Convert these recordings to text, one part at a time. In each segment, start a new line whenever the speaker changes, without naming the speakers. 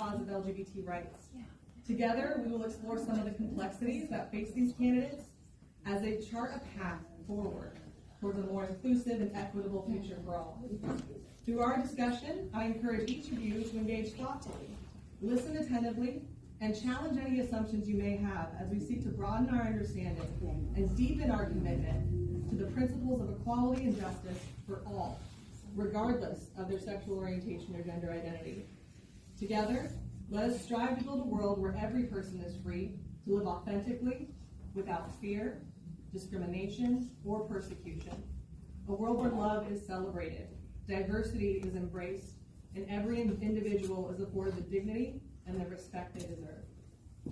cause of LGBT rights. Together, we will explore some of the complexities that face these candidates as they chart a path forward towards a more inclusive and equitable future for all. Through our discussion, I encourage each of you to engage thoughtfully, listen attentively, and challenge any assumptions you may have as we seek to broaden our understanding and deepen our commitment to the principles of equality and justice for all, regardless of their sexual orientation or gender identity. Together, let us strive to build a world where every person is free to live authentically, without fear, discrimination, or persecution. A world where love is celebrated, diversity is embraced, and every individual is afforded the dignity and the respect they deserve.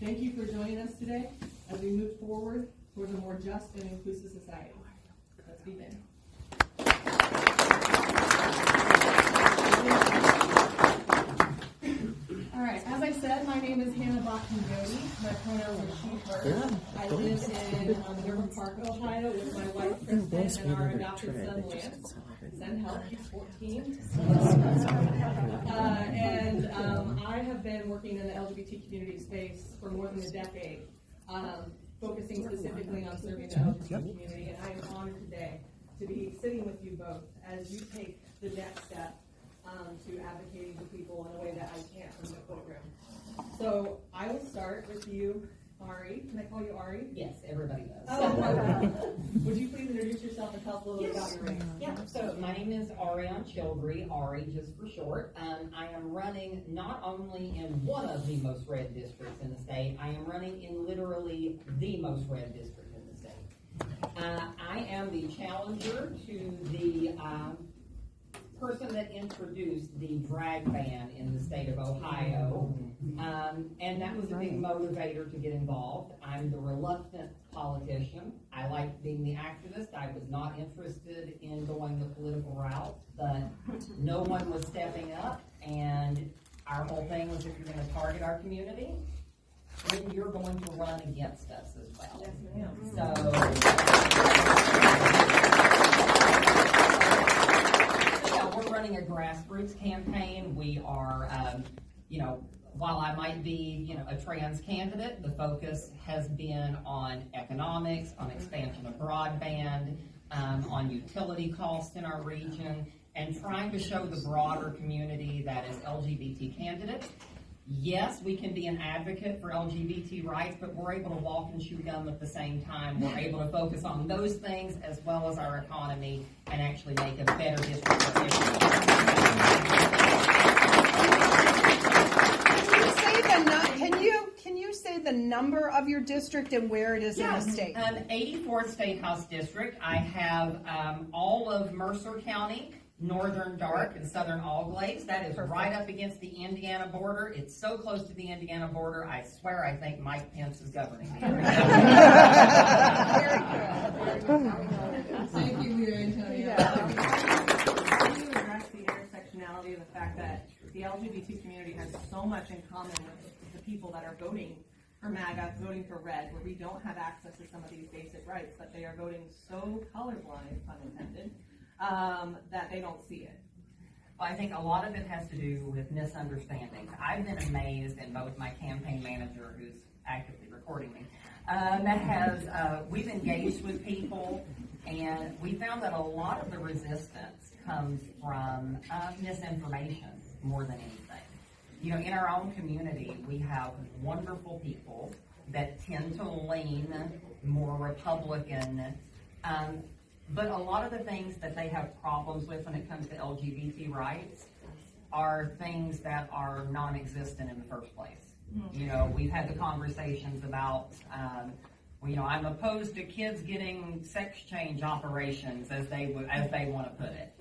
Thank you for joining us today as we move forward towards a more just and inclusive society. Let's begin. All right, as I said, my name is Hannah Bachman-Jody. My pronouns are she, her. I live in Minerva Park, Ohio with my wife, Kristen, and our adopted son, Lance. Send help, he's 14. I have been working in the LGBT community space for more than a decade, focusing specifically on serving the LGBT community, and I am honored today to be sitting with you both as you take the next step to advocating for people in a way that I can't from the program. So I will start with you, Ari. Can I call you Ari?
Yes, everybody does.
Oh, would you please introduce yourself and tell us a little bit about your race?
Yeah, so my name is Arienne Childry, Ari just for short. I am running not only in one of the most red districts in the state, I am running in literally the most red district in the state. I am the challenger to the person that introduced the drag ban in the state of Ohio, and that was a big motivator to get involved. I'm the reluctant politician. I like being the activist. I was not interested in going the political route, but no one was stepping up, and our whole thing was, if you're going to target our community, then you're going to run against us as well.
Yes, ma'am.
We're running a grassroots campaign. We are, while I might be, a trans candidate, the focus has been on economics, on expansion of broadband, on utility costs in our region, and trying to show the broader community that as LGBT candidates, yes, we can be an advocate for LGBT rights, but we're able to walk and chew gum at the same time. We're able to focus on those things as well as our economy and actually make a better district efficient.
Can you say the number of your district and where it is in the state?
84th State House District. I have all of Mercer County, Northern Dark, and Southern All-Glades. That is right up against the Indiana border. It's so close to the Indiana border, I swear I think Mike Pence is governing me.
Very good. Thank you, Leah Antonio. How do you address the intersectionality of the fact that the LGBT community has so much in common with the people that are voting for MAGA, voting for red, where we don't have access to some of these basic rights, but they are voting so colorblind, pun intended, that they don't see it?
Well, I think a lot of it has to do with misunderstandings. I've been amazed, and both my campaign manager, who's actively recording me, we've engaged with people, and we found that a lot of the resistance comes from misinformation more than anything. In our own community, we have wonderful people that tend to lean more Republican, but a lot of the things that they have problems with when it comes to LGBT rights are things that are non-existent in the first place. We've had the conversations about, I'm opposed to kids getting sex change operations, as they want to put it.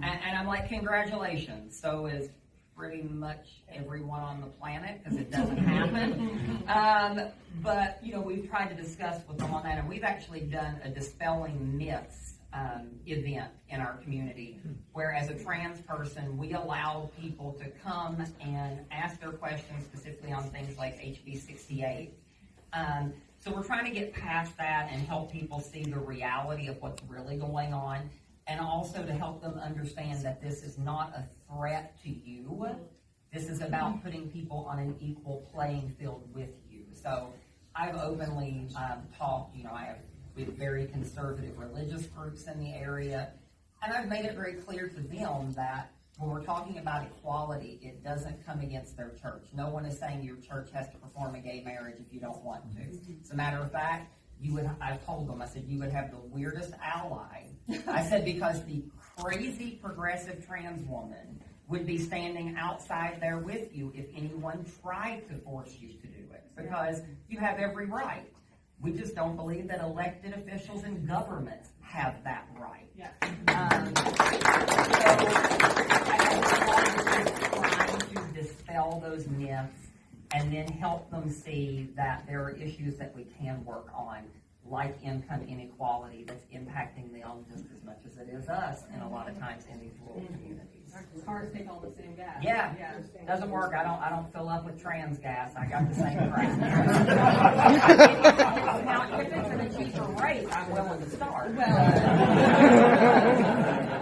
And I'm like, congratulations. So is pretty much everyone on the planet, because it doesn't happen. But we've tried to discuss with them on that, and we've actually done a dispelling myths event in our community, where as a trans person, we allow people to come and ask their questions specifically on things like HB 68. So we're trying to get past that and help people see the reality of what's really going on, and also to help them understand that this is not a threat to you. This is about putting people on an equal playing field with you. So I've openly talked, we have very conservative religious groups in the area, and I've made it very clear to them that when we're talking about equality, it doesn't come against their church. No one is saying your church has to perform a gay marriage if you don't want to. As a matter of fact, I've told them, I said, you would have the weirdest ally. I said, because the crazy progressive trans woman would be standing outside there with you if anyone tried to force you to do it, because you have every right. We just don't believe that elected officials in governments have that right.
Yeah.
So trying to dispel those myths and then help them see that there are issues that we can work on, like income inequality that's impacting them just as much as it is us, and a lot of times in these rural communities.
Cars take all the same gas.
Yeah, doesn't work. I don't fill up with trans gas. I got the same price. Now, if it's at a cheaper rate, I'm willing to start.
Well,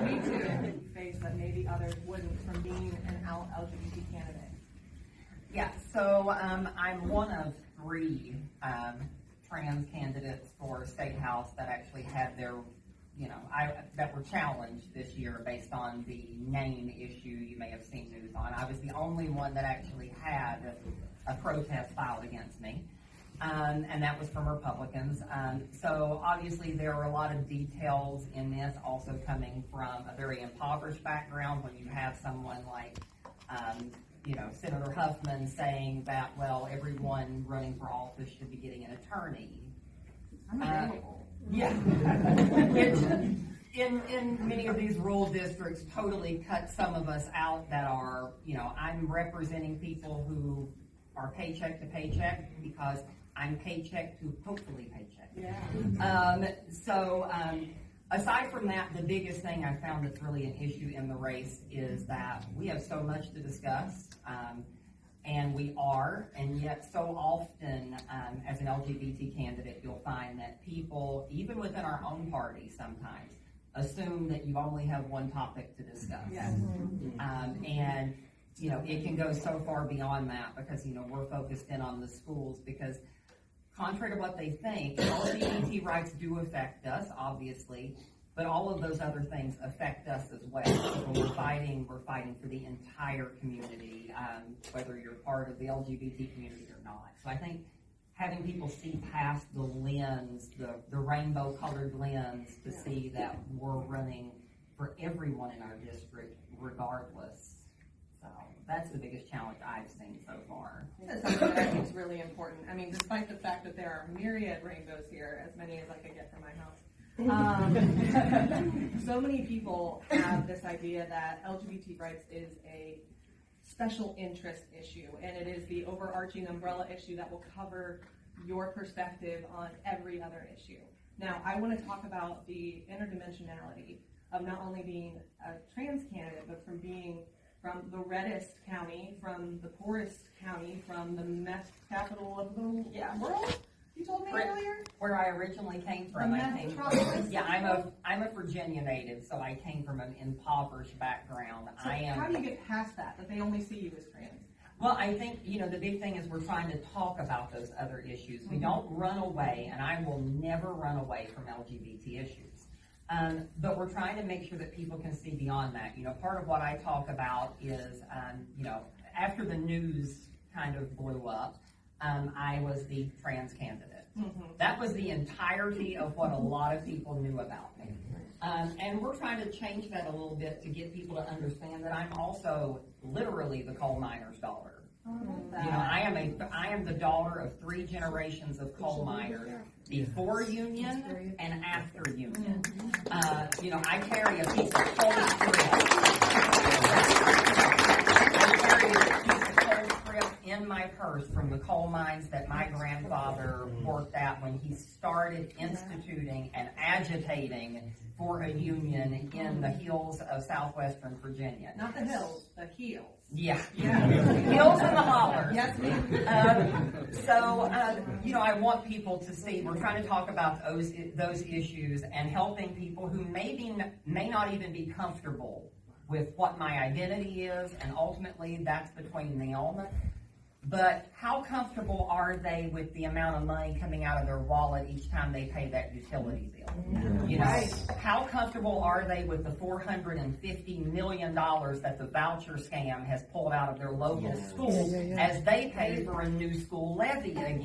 me too. Face that maybe others wouldn't from being an LGBT candidate.
Yeah, so I'm one of 3 trans candidates for State House that actually had their, that were challenged this year based on the name issue you may have seen news on. I was the only one that actually had a protest filed against me, and that was from Republicans. So obviously there are a lot of details in this also coming from a very impoverished background when you have someone like Senator Huffman saying that, well, everyone running for office should be getting an attorney.
I'm available.
Yeah. Which in many of these rural districts totally cut some of us out that are, I'm representing people who are paycheck to paycheck because I'm paycheck to hopefully paycheck.
Yeah.
Aside from that, the biggest thing I found that's really an issue in the race is that we have so much to discuss, and yet so often as an LGBT candidate, you'll find that people, even within our own party sometimes, assume that you only have one topic to discuss.
Yes.
And it can go so far beyond that because, we're focused in on the schools because contrary to what they think, LGBT rights do affect us, obviously, but all of those other things affect us as well. So when we're fighting for the entire community, whether you're part of the LGBT community or not. So I think having people see past the lens, the rainbow-colored lens, to see that we're running for everyone in our district regardless. So that's the biggest challenge I've seen so far.
That's something that I think is really important. I mean, despite the fact that there are myriad rainbows here, as many as I could get from my house, so many people have this idea that LGBT rights is a special interest issue, and it is the overarching umbrella issue that will cover your perspective on every other issue. Now, I want to talk about the interdimensionality of not only being a trans candidate, but from being from the reddest county, from the poorest county, from the meth capital of the world. You told me earlier.
Where I originally came from, I'm a Virginia native, so I came from an impoverished background.
So how do you get past that they only see you as trans?
Well, I think, the big thing is we're trying to talk about those other issues. We don't run away, and I will never run away from LGBT issues. But we're trying to make sure that people can see beyond that. Part of what I talk about is, after the news kind of blew up, I was the trans candidate. Mm-hmm. That was the entirety of what a lot of people knew about me. And we're trying to change that a little bit to get people to understand that I'm also literally the coal miner's daughter. I am the daughter of 3 generations of coal miners, before union and after union. I carry a piece of coal strip in my purse from the coal mines that my grandfather worked at when he started instituting and agitating for a union in the hills of southwestern Virginia.
Not the hills, the heels.
Yeah. Hills and the hollers.
Yes, ma'am.
I want people to see, we're trying to talk about those issues and helping people who may not even be comfortable with what my identity is, and ultimately that's between them. But how comfortable are they with the amount of money coming out of their wallet each time they pay that utility bill? You know, how comfortable are they with the $450 million that the voucher scam has pulled out of their local schools as they pay for a new school levy again?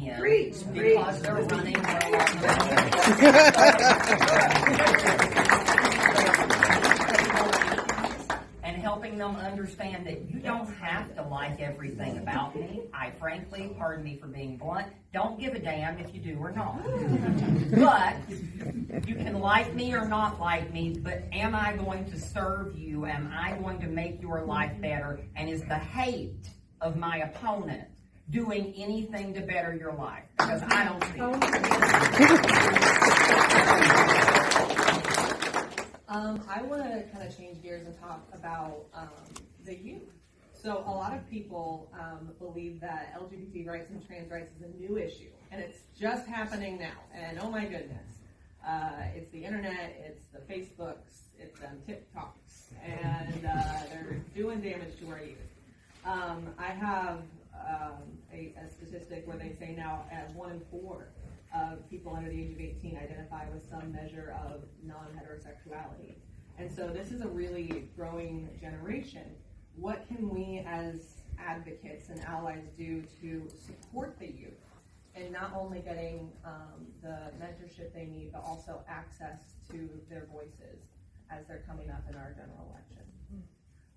Because they're running their and helping them understand that you don't have to like everything about me. I frankly, pardon me for being blunt, don't give a damn if you do or not. But you can like me or not like me, but am I going to serve you? Am I going to make your life better? And is the hate of my opponent doing anything to better your life? Because I don't see it.
I want to kind of change gears and talk about the youth. So a lot of people believe that LGBT rights and trans rights is a new issue, and it's just happening now. And oh my goodness, it's the internet, it's the Facebooks, it's TikToks, and they're doing damage to our youth. I have a statistic where they say now 1 in 4 of people under the age of 18 identify with some measure of non-heterosexuality. And so this is a really growing generation. What can we as advocates and allies do to support the youth in not only getting the mentorship they need, but also access to their voices as they're coming up in our general election?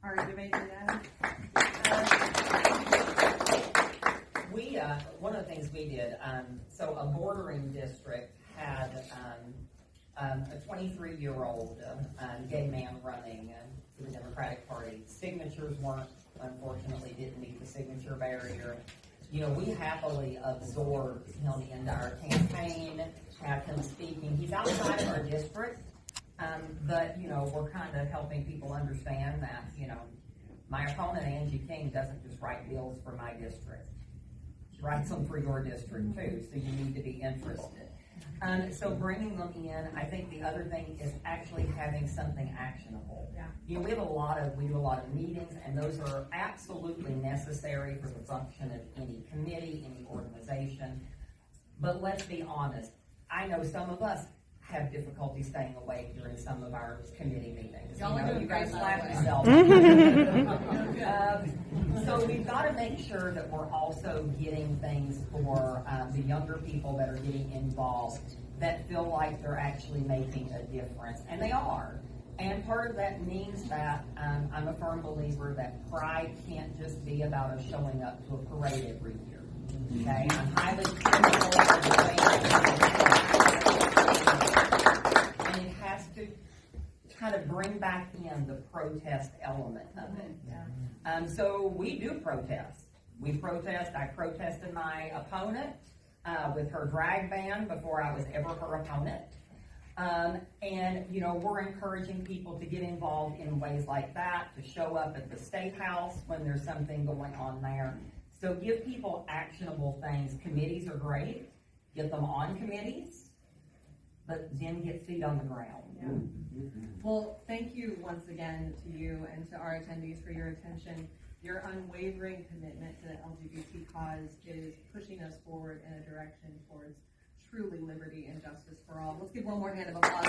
Arienne, do you have anything to add?
One of the things we did, so a bordering district had a 23-year-old gay man running for the Democratic Party. Signatures unfortunately didn't meet the signature barrier. You know, we happily absorbed him into our campaign, have him speaking. He's outside of our district, but, you know, we're kind of helping people understand that, you know, my opponent, Angie King, doesn't just write bills for my district. She writes them for your district, too, so you need to be interested. So bringing them in, I think the other thing is actually having something actionable.
Yeah.
You know, we do a lot of meetings, and those are absolutely necessary for the function of any committee, any organization. But let's be honest, I know some of us have difficulty staying awake during some of our committee meetings. You guys slap yourself. So we've got to make sure that we're also getting things for the younger people that are getting involved that feel like they're actually making a difference, and they are. And part of that means that I'm a firm believer that pride can't just be about us showing up to a parade every year. Okay, I'm highly critical of the way and it has to kind of bring back in the protest element of it. So we do protest. We protest. I protested my opponent with her drag ban before I was ever her opponent. And, you know, we're encouraging people to get involved in ways like that, to show up at the State House when there's something going on there. So give people actionable things. Committees are great. Get them on committees, but then get feet on the ground.
Yeah. Well, thank you once again to you and to our attendees for your attention. Your unwavering commitment to the LGBT cause is pushing us forward in a direction towards truly liberty and justice for all. Let's give one more hand of applause.